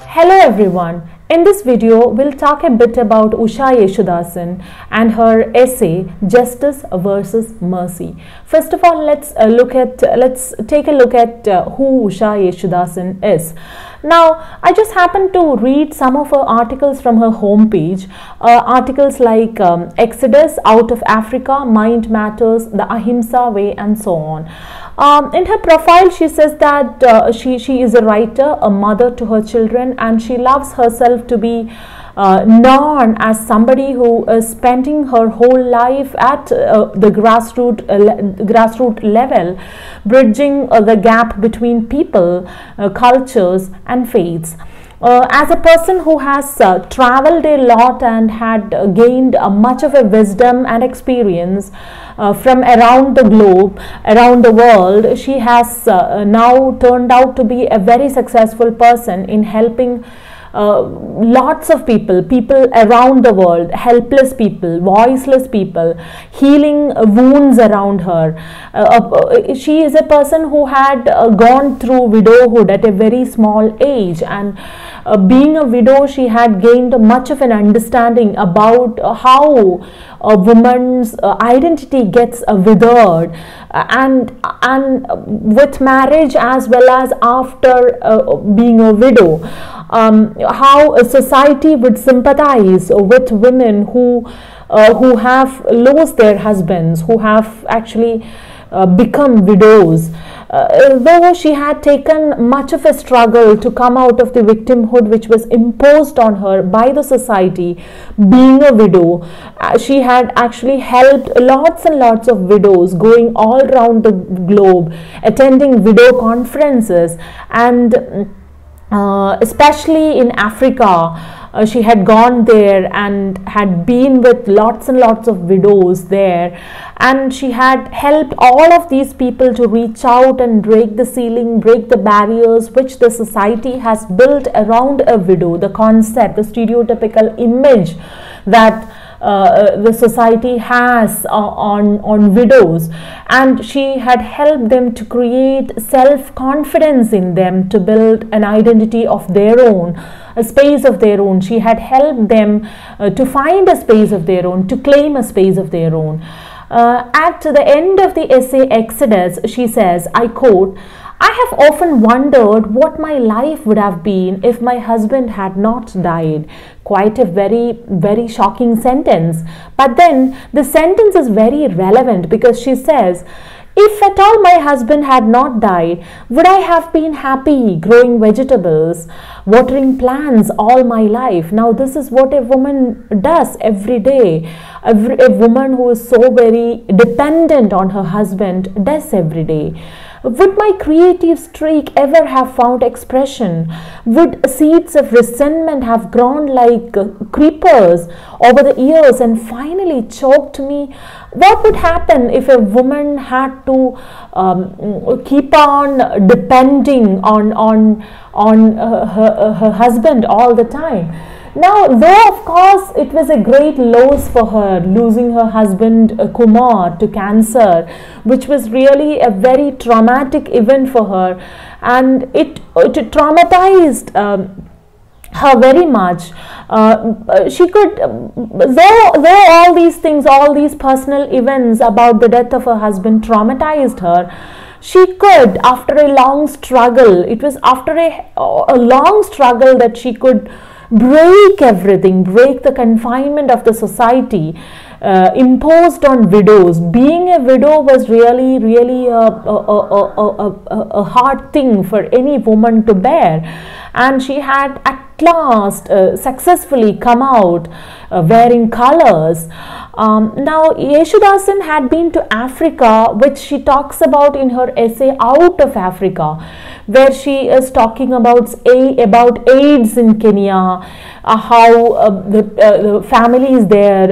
Hello everyone. In this video, we'll talk a bit about Usha Jesudasan and her essay Justice versus Mercy. First of all, let's take a look at who Usha Jesudasan is. Now, I just happened to read some of her articles from her homepage. Articles like Exodus, Out of Africa, Mind Matters, The Ahimsa Way, and so on. In her profile, she says that she is a writer, a mother to her children, and she loves herself to be known as somebody who is spending her whole life at the grassroots level, bridging the gap between people, cultures, and faiths. As a person who has traveled a lot and had gained much of a wisdom and experience from around the globe, around the world, she has now turned out to be a very successful person in helping lots of people around the world, helpless people, voiceless people, healing wounds around her. She is a person who had gone through widowhood at a very small age, and being a widow, she had gained much of an understanding about how a woman's identity gets withered, and with marriage as well as after being a widow. How a society would sympathize with women who have lost their husbands, who have actually become widows. Though she had taken much of a struggle to come out of the victimhood which was imposed on her by the society, being a widow, she had actually helped lots and lots of widows going all around the globe, attending widow conferences, and especially in Africa. She had gone there and had been with lots and lots of widows there, and she had helped all of these people to reach out and break the ceiling, break the barriers which the society has built around a widow, the concept, the stereotypical image that the society has on widows. And she had helped them to create self-confidence in them, to build an identity of their own, a space of their own. She had helped them to find a space of their own, to claim a space of their own. At the end of the essay Exodus, she says, I quote, "I have often wondered what my life would have been if my husband had not died." Quite a very, very shocking sentence. But then the sentence is very relevant, because she says, if at all my husband had not died, would I have been happy growing vegetables, watering plants all my life? Now, this is what a woman does every day. A woman who is so very dependent on her husband does every day. Would my creative streak ever have found expression? Would seeds of resentment have grown like creepers over the years and finally choked me? What would happen if a woman had to keep on depending on her husband all the time? Now, though of course it was a great loss for her, losing her husband Kumar to cancer, which was really a very traumatic event for her, and it traumatized her very much. She could, though all these things, all these personal events about the death of her husband traumatized her, she could, after a long struggle, it was after a long struggle that she could break everything, break the confinement of the society imposed on widows. Being a widow was really a hard thing for any woman to bear, and she had at last successfully come out wearing colors. Now, Jesudasan had been to Africa, which she talks about in her essay Out of Africa, where she is talking about AIDS in Kenya, how the families there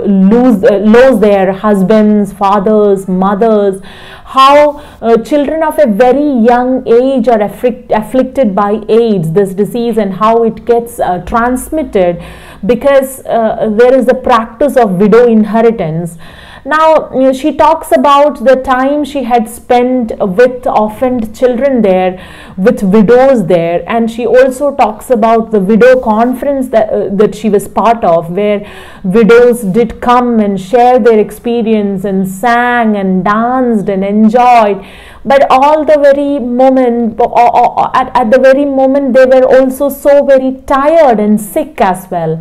lose their husbands, fathers, mothers, how children of a very young age are afflicted by AIDS, this disease, and how it gets transmitted because there is the practice of widow inheritance. Now, she talks about the time she had spent with orphaned children there, with widows there, and she also talks about the widow conference that she was part of, where widows did come and share their experience and sang and danced and enjoyed. But all the very moment, at the very moment, they were also so very tired and sick as well.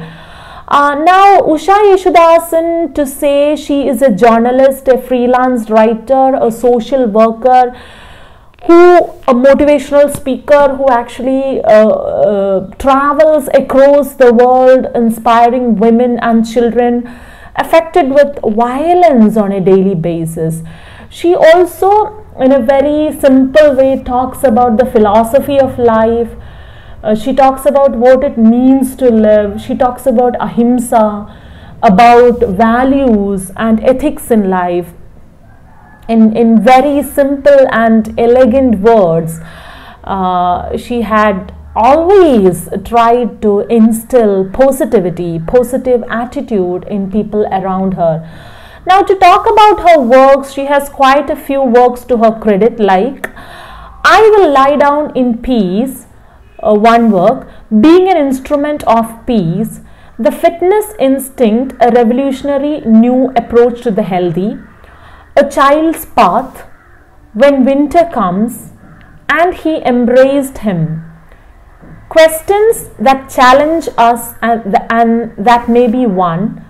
Now, Usha Jesudasan, to say she is a journalist, a freelance writer, a social worker, a motivational speaker who actually travels across the world, inspiring women and children affected with violence on a daily basis. She also, in a very simple way, talks about the philosophy of life. She talks about what it means to live. She talks about ahimsa, about values and ethics in life in very simple and elegant words. She had always tried to instill positivity, positive attitude in people around her. Now, to talk about her works, she has quite a few works to her credit, like I Will Lie Down in Peace, one work, Being an Instrument of Peace, The Fitness Instinct, a revolutionary new approach to the healthy, A Child's Path, When Winter Comes, and He Embraced Him. Questions that challenge us and that may be one,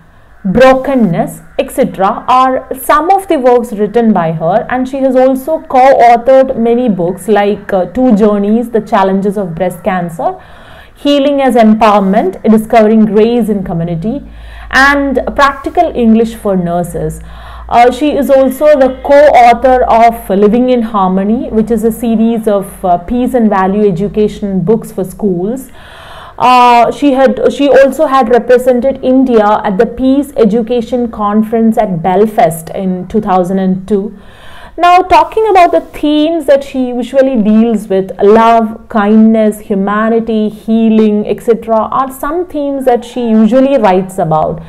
Brokenness, etc. are some of the works written by her, and she has also co-authored many books like Two Journeys, The Challenges of Breast Cancer, Healing as Empowerment, Discovering Grace in Community, and Practical English for Nurses. She is also the co-author of Living in Harmony, which is a series of peace and value education books for schools. She also had represented India at the Peace Education Conference at Belfast in 2002. Now, talking about the themes that she usually deals with, love, kindness, humanity, healing, etc., are some themes that she usually writes about.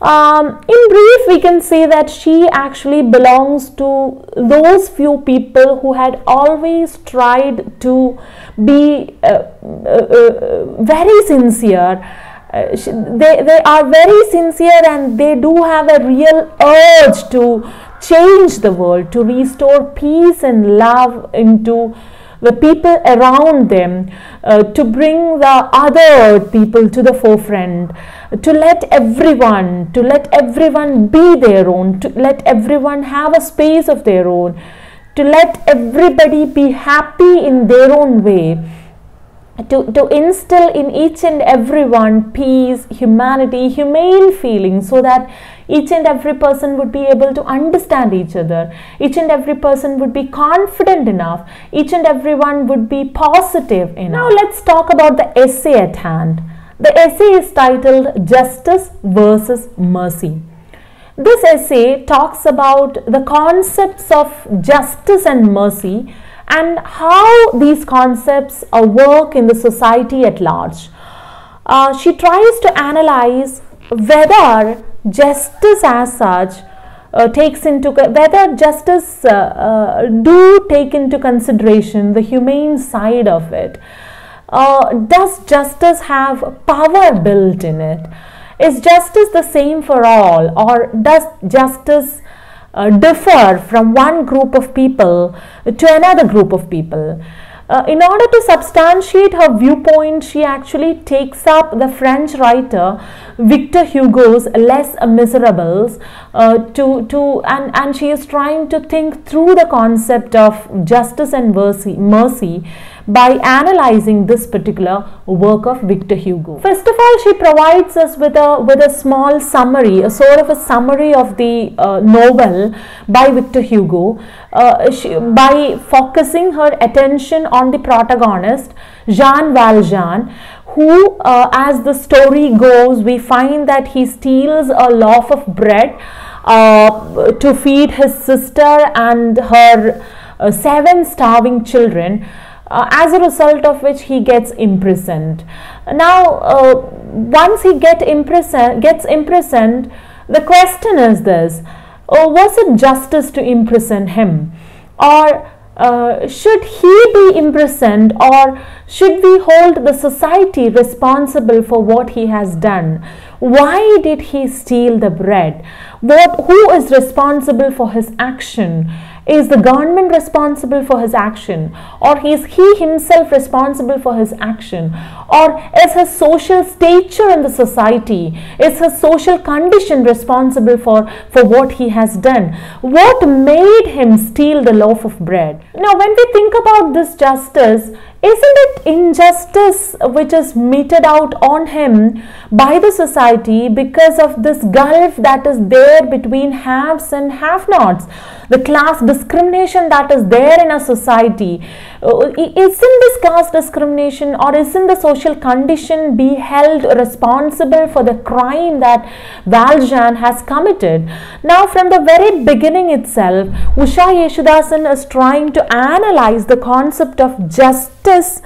In brief, we can say that she actually belongs to those few people who had always tried to be very sincere. They are very sincere, and they do have a real urge to change the world, to restore peace and love into the people around them, to bring the other people to the forefront, to let everyone be their own, to let everyone have a space of their own, to let everybody be happy in their own way, to instill in each and everyone peace, humanity, humane feelings, so that each and every person would be able to understand each other, each and every person would be confident enough, each and everyone would be positive enough. Now let's talk about the essay at hand. The essay is titled Justice versus Mercy. This essay talks about the concepts of justice and mercy and how these concepts work in the society at large. She tries to analyze whether justice as such whether justice do take into consideration the humane side of it. Does justice have power built in it? Is justice the same for all, or does justice differ from one group of people to another group of people? In order to substantiate her viewpoint, she actually takes up the French writer Victor Hugo's Les Miserables, and she is trying to think through the concept of justice and mercy by analyzing this particular work of Victor Hugo. First of all, she provides us with a small summary, a sort of a summary of the novel by Victor Hugo, by focusing her attention on the protagonist, Jean Valjean, who, as the story goes, we find that he steals a loaf of bread to feed his sister and her 7 starving children, as a result of which he gets imprisoned. Now, once he gets imprisoned, the question is this: was it justice to imprison him? Or should he be imprisoned, or should we hold the society responsible for what he has done? Why did he steal the bread? Who is responsible for his action? Is the government responsible for his action, or is he himself responsible for his action, or is his social stature in the society, is his social condition responsible for what he has done? What made him steal the loaf of bread? Now, when we think about this justice, isn't it injustice which is meted out on him by the society because of this gulf that is there between haves and have-nots, the class discrimination that is there in a society? Isn't this class discrimination, or isn't the social condition be held responsible for the crime that Valjean has committed? Now, from the very beginning itself, Usha Jesudasan is trying to analyze the concept of justice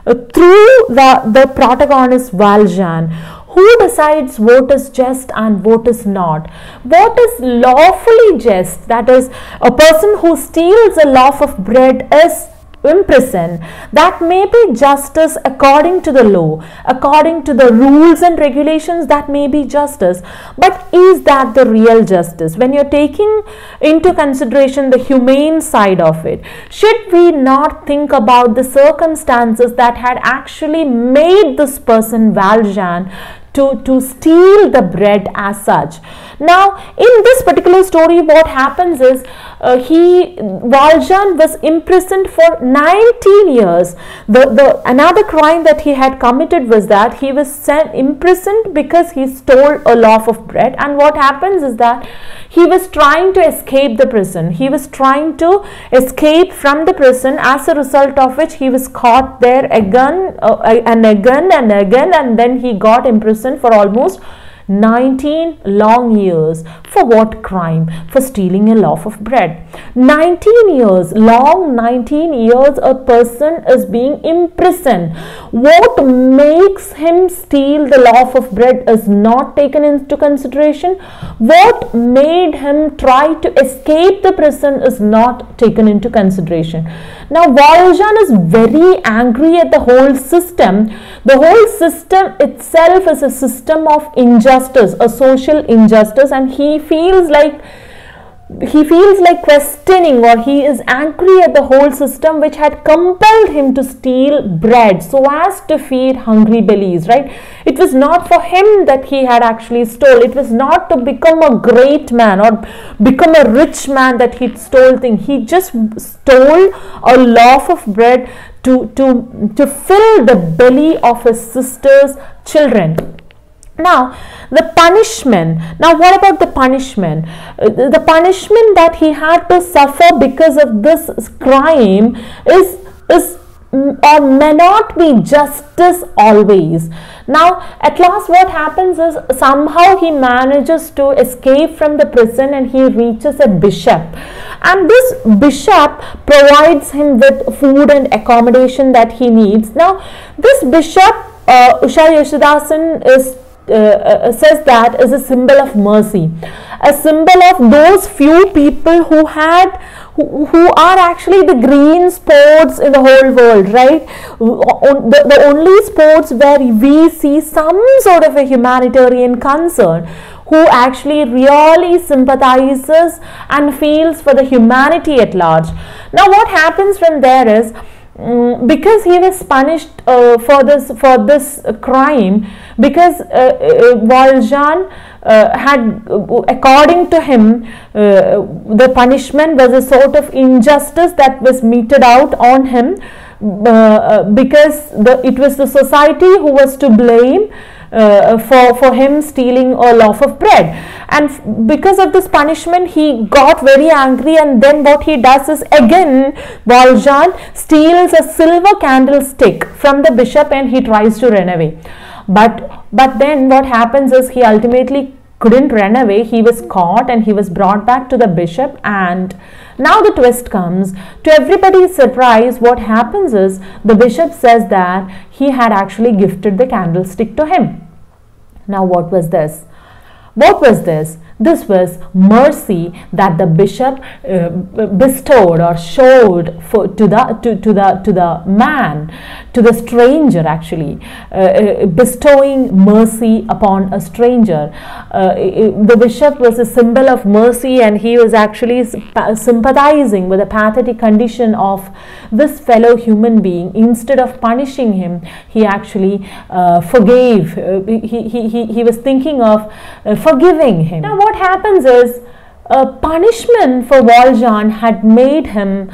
through the protagonist Valjean. Who decides what is just and what is not? What is lawfully just? That is, a person who steals a loaf of bread is imprisoned. That may be justice according to the law, according to the rules and regulations. That may be justice, but is that the real justice? When you're taking into consideration the humane side of it, should we not think about the circumstances that had actually made this person Valjean to steal the bread as such? Now, in this particular story, what happens is Valjean was imprisoned for 19 years. Another crime that he had committed was that he was imprisoned because he stole a loaf of bread. And what happens is that he was trying to escape the prison. He was trying to escape from the prison, as a result of which he was caught there again and again and again, and then he got imprisoned for almost 19 long years. For what crime? For stealing a loaf of bread. 19 years, long 19 years a person is being imprisoned. What makes him steal the loaf of bread is not taken into consideration. What made him try to escape the prison is not taken into consideration. Now, Valjean is very angry at the whole system. The whole system itself is a system of injustice, a social injustice, and he feels like questioning, or he is angry at the whole system which had compelled him to steal bread so as to feed hungry bellies, right? It was not for him that he had actually stole. It was not to become a great man or become a rich man that he stole things. He just stole a loaf of bread to fill the belly of his sister's children. Now, the punishment. Now, what about the punishment? The punishment that he had to suffer because of this crime is or may not be justice always. Now, at last what happens is, somehow he manages to escape from the prison and he reaches a bishop. And this bishop provides him with food and accommodation that he needs. Now, this bishop, Usha Jesudasan says that is a symbol of mercy, a symbol of those few people who are actually the green spots in the whole world, right? The only spots where we see some sort of a humanitarian concern, who actually really sympathizes and feels for the humanity at large. Now, what happens from there is, because he was punished for this crime, because Valjean had, according to him, the punishment was a sort of injustice that was meted out on him, because it was the society who was to blame for him stealing a loaf of bread. And because of this punishment, he got very angry, and then what he does is, again Valjean steals a silver candlestick from the bishop and he tries to run away. But then what happens is, he ultimately couldn't run away. He was caught and he was brought back to the bishop. And now the twist comes. To everybody's surprise, what happens is, the bishop says that he had actually gifted the candlestick to him. Now, what was this? What was this? This was mercy that the bishop bestowed or showed to the man, to the stranger, actually, bestowing mercy upon a stranger. The bishop was a symbol of mercy, and he was actually sympathizing with the pathetic condition of this fellow human being. Instead of punishing him, he actually forgave. He was thinking of forgiving him. Now what happens is, punishment for Valjean had made him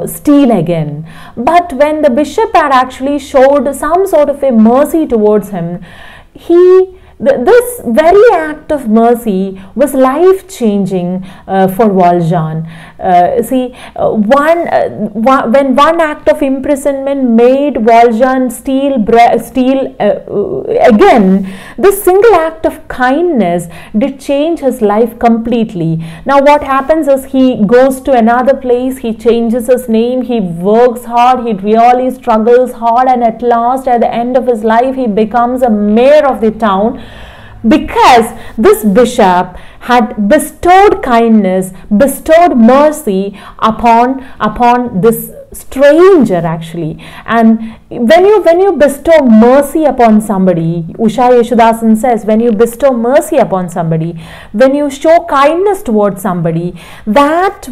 steal again. But when the bishop had actually showed some sort of a mercy towards him, this very act of mercy was life-changing for Valjean. When one act of imprisonment made Valjean steal again, this single act of kindness did change his life completely. Now what happens is, he goes to another place, he changes his name, he works hard, he really struggles hard, and at last, at the end of his life, he becomes a mayor of the town, because this bishop had bestowed kindness, bestowed mercy upon this stranger, actually. And when you bestow mercy upon somebody, Usha Jesudasan says, when you bestow mercy upon somebody, when you show kindness towards somebody, that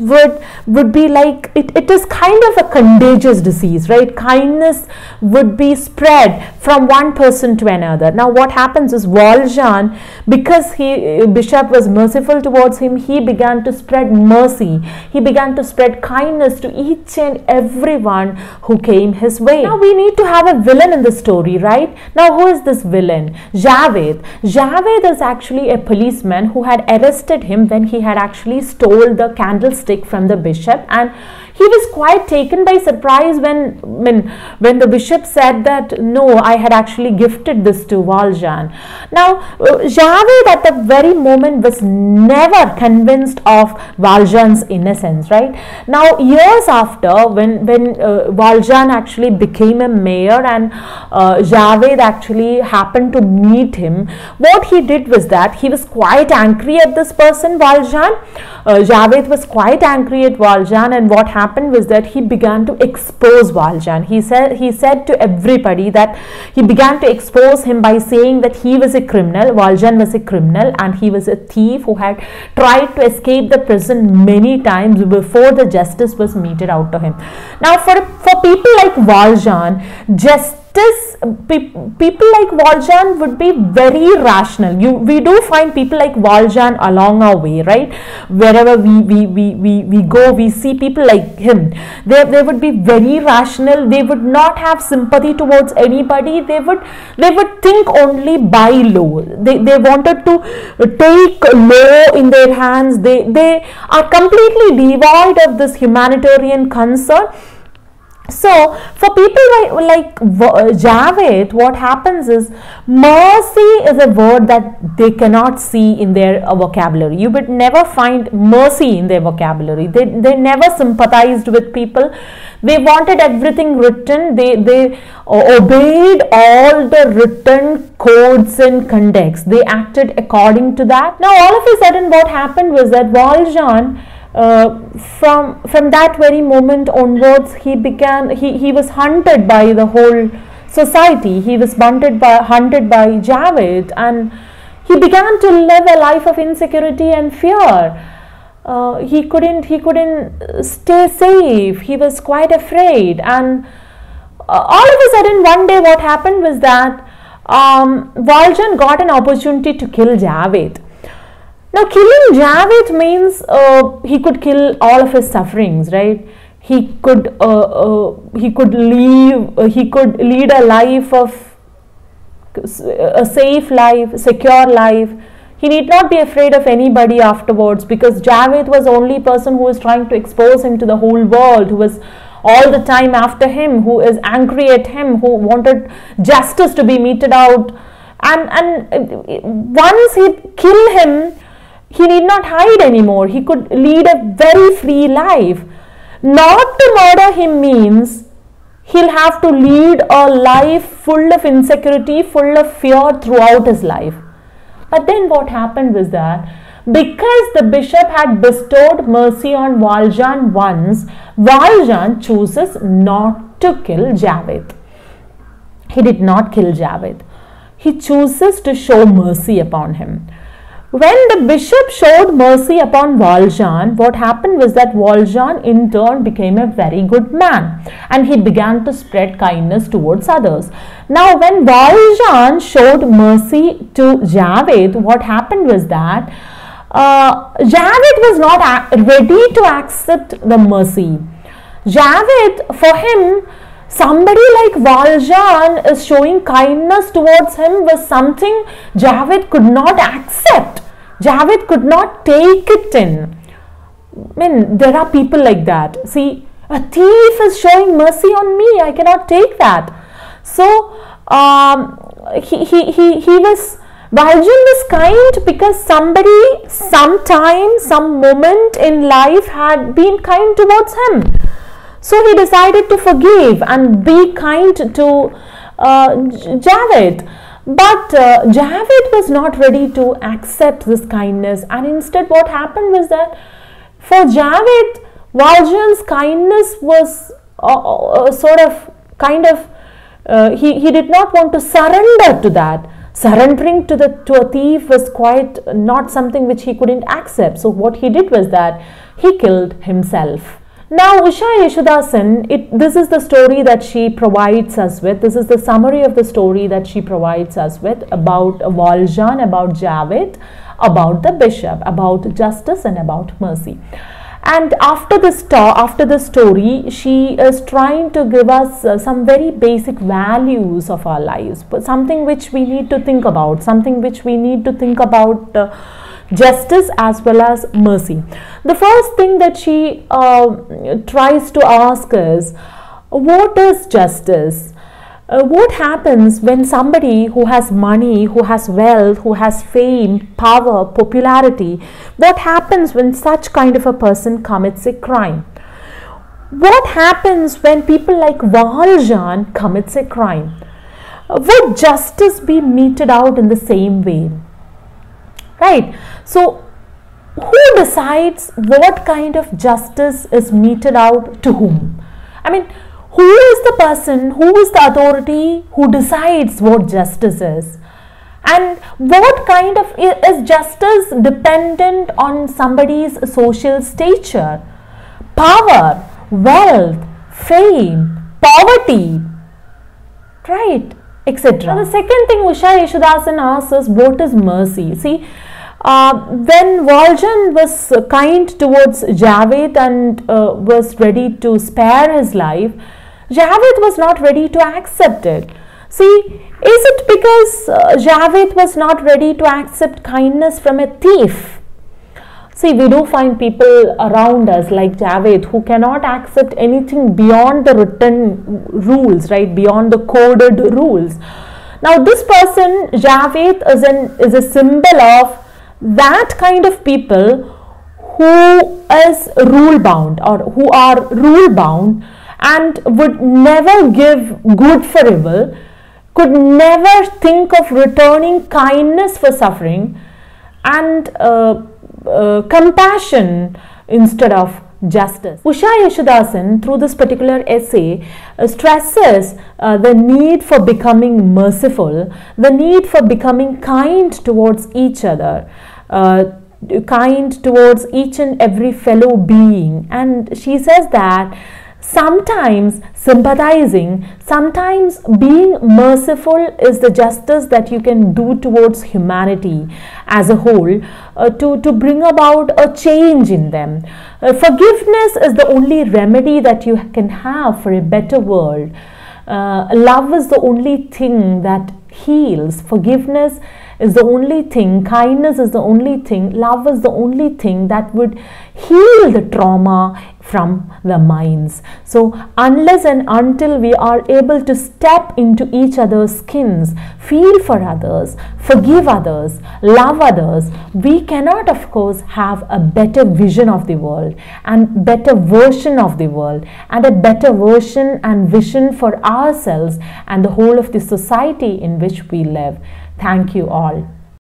would be like, it is kind of a contagious disease, right? Kindness would be spread from one person to another. Now what happens is, Valjean, because bishop was merciful towards him, he began to spread mercy, he began to spread kindness to each and everyone who came his way. Now we need to have a villain in the story, right? Now who is this villain? Javed. Javed is actually a policeman who had arrested him when he had actually stole the candlestick from the bishop, and he was quite taken by surprise when the bishop said that, no, I had actually gifted this to Valjean. Now Javed at the very moment was never convinced of Valjean's innocence, right? Now years after, when Valjean actually became a mayor, and Javed actually happened to meet him, what he did was that he was quite angry at this person, Valjean. Javed was quite angry at Valjean, and what happened was that he began to expose Valjean. He said to everybody that he began to expose him by saying that he was a criminal, Valjean was a criminal, and he was a thief who had tried to escape the prison many times before the justice was meted out to him. Now for people like Valjean, people like Valjean would be very rational. We do find people like Valjean along our way, right? Wherever we go, we see people like him. They would be very rational. They would not have sympathy towards anybody. They would think only by law. They wanted to take law in their hands. They are completely devoid of this humanitarian concern. So for people like Javed, what happens is, mercy is a word that they cannot see in their vocabulary. You would never find mercy in their vocabulary. They never sympathized with people. They wanted everything written. They obeyed all the written codes and conducts. They acted according to that. Now all of a sudden what happened was that Valjean, from that very moment onwards, he was hunted by the whole society. He was hunted by Javed, and he began to live a life of insecurity and fear. He couldn't stay safe. He was quite afraid, and all of a sudden one day what happened was that Valjean got an opportunity to kill Javed. Now killing Javed means he could kill all of his sufferings, right? He could lead a life of a safe life, secure life. He need not be afraid of anybody afterwards, because Javed was the only person who was trying to expose him to the whole world, who was all the time after him, who is angry at him, who wanted justice to be meted out. And once he killed him, he need not hide anymore. He could lead a very free life. Not to murder him means he'll have to lead a life full of insecurity, full of fear throughout his life. But then what happened was that Because the bishop had bestowed mercy on Valjean once, Valjean chooses not to kill Javed. He did not kill Javed. He chooses to show mercy upon him. When the bishop showed mercy upon Valjean, what happened was that Valjean in turn became a very good man, and he began to spread kindness towards others. Now, when Valjean showed mercy to Javed, what happened was that Javed was not ready to accept the mercy. Javed, for him, somebody like Valjean is showing kindness towards him was something Javed could not accept. Javed could not take it in. I mean, there are people like that. See, a thief is showing mercy on me. I cannot take that. So, Valjean was kind because somebody, sometime, some moment in life had been kind towards him. So he decided to forgive and be kind to Javed. But Javed was not ready to accept this kindness, and instead what happened was that for Javed, Valjean's kindness was he did not want to surrender to that. Surrendering to a thief was quite not something which he couldn't accept. So what he did was that he killed himself. Now, Usha Jesudasan, this is the story that she provides us with. This is the summary of the story that she provides us with about Valjean, about Javed, about the bishop, about justice and about mercy. And after the story, she is trying to give us some very basic values of our lives, but something which we need to think about, justice as well as mercy. The first thing that she tries to ask is, what is justice? What happens when somebody who has money, who has wealth, who has fame, power, popularity, what happens when such kind of a person commits a crime? What happens when people like Valjean commits a crime? Would justice be meted out in the same way? Right? So, who decides what kind of justice is meted out to whom? I mean, who is the person, who is the authority who decides what justice is? And what kind of, is justice dependent on somebody's social stature, power, wealth, fame, poverty, right, etc. Now, the second thing Usha Jesudasan asks is, what is mercy? See, when Valjean was kind towards Javed and was ready to spare his life, Javed was not ready to accept it. See, is it because Javed was not ready to accept kindness from a thief? See, we do find people around us like Javed who cannot accept anything beyond the written rules, right? Beyond the coded rules. Now, this person, Javed, is a symbol of that kind of people who is rule bound or who are rule bound and would never give good for evil, could never think of returning kindness for suffering and compassion instead of justice. Usha Jesudasan, through this particular essay, stresses the need for becoming merciful, the need for becoming kind towards each other, kind towards each and every fellow being. And she says that sometimes sympathizing, sometimes being merciful is the justice that you can do towards humanity as a whole, to bring about a change in them. Forgiveness is the only remedy that you can have for a better world. Love is the only thing that heals. Forgiveness is the only thing, kindness is the only thing, love is the only thing that would heal the trauma from the minds. So, unless and until we are able to step into each other's skins, feel for others, forgive others, love others, we cannot, of course, have a better vision of the world and better version of the world and a better version and vision for ourselves and the whole of the society in which we live. Thank you all.